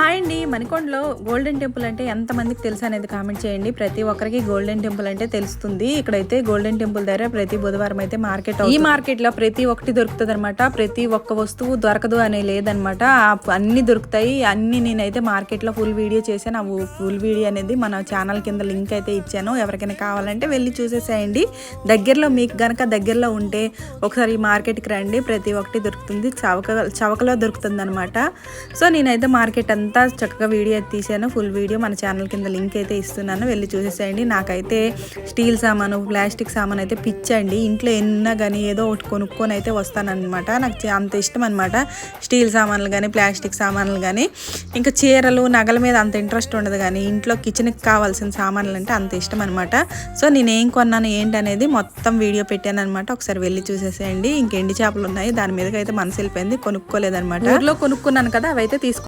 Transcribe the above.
Hi అండి, మణికొండలో golden temple అంటే ఎంతమందికి తెలుసు అనేది కామెంట్ చేయండి. ప్రతి ఒక్కరికి గోల్డెన్ టెంపుల్ అంటే తెలుస్తుంది. ఇక్కడైతే గోల్డెన్ టెంపుల్ దగ్గర ప్రతి బుధవారం అయితే మార్కెట్. ఈ మార్కెట్ లో ప్రతి ఒక్కటి దొరుకుతుంది అనమాట. ప్రతి ఒక్క వస్తువు దొరకదు అనే లేదనమాట. అన్ని దొరుకుతాయి. అన్ని నేనైతే మార్కెట్ లో ఫుల్ వీడియో చేశాను. ఆ ఫుల్ వీడియో అనేది మన ఛానల్ కింద లింక్ అయితే ఇచ్చాను. ఎవరికైనా కావాలంటే వెళ్ళి చూసేసేయండి. దగ్గరలో మీకు గనక దగ్గరలో ఉంటే ఒకసారి ఈ మార్కెట్కి రండి. ప్రతి ఒక్కటి దొరుకుతుంది. చవకలో దొరుకుతుంది అనమాట. సో నేనైతే మార్కెట్ అంతా చక్కగా వీడియో తీసాను. ఫుల్ వీడియో మన ఛానల్ కింద లింక్ అయితే ఇస్తున్నాను, వెళ్ళి చూసేసేయండి. నాకైతే స్టీల్ సామాను, ప్లాస్టిక్ సామాన్ అయితే పిచ్చండి. ఇంట్లో ఎన్నా కానీ ఏదో ఒకటి కొనుక్కొని అయితే వస్తానన్నమాట. నాకు అంత ఇష్టం అనమాట స్టీల్ సామాన్లు కానీ ప్లాస్టిక్ సామాన్లు కానీ. ఇంకా చీరలు నగల మీద అంత ఇంట్రెస్ట్ ఉండదు, కానీ ఇంట్లో కిచెన్కి కావాల్సిన సామాన్లు అంటే అంత ఇష్టం అనమాట. సో నేను ఏం కొన్నాను ఏంటి అనేది మొత్తం వీడియో పెట్టాను అనమాట. ఒకసారి వెళ్ళి చూసేసేయండి. ఇంకెండి చేపలు ఉన్నాయి, దాని మీదకైతే మనసు వెళ్ళిపోయింది, కొనుక్కోలేదనమాట. ఊర్లో కొనుక్కున్నాను కదా, అవైతే తీసుకు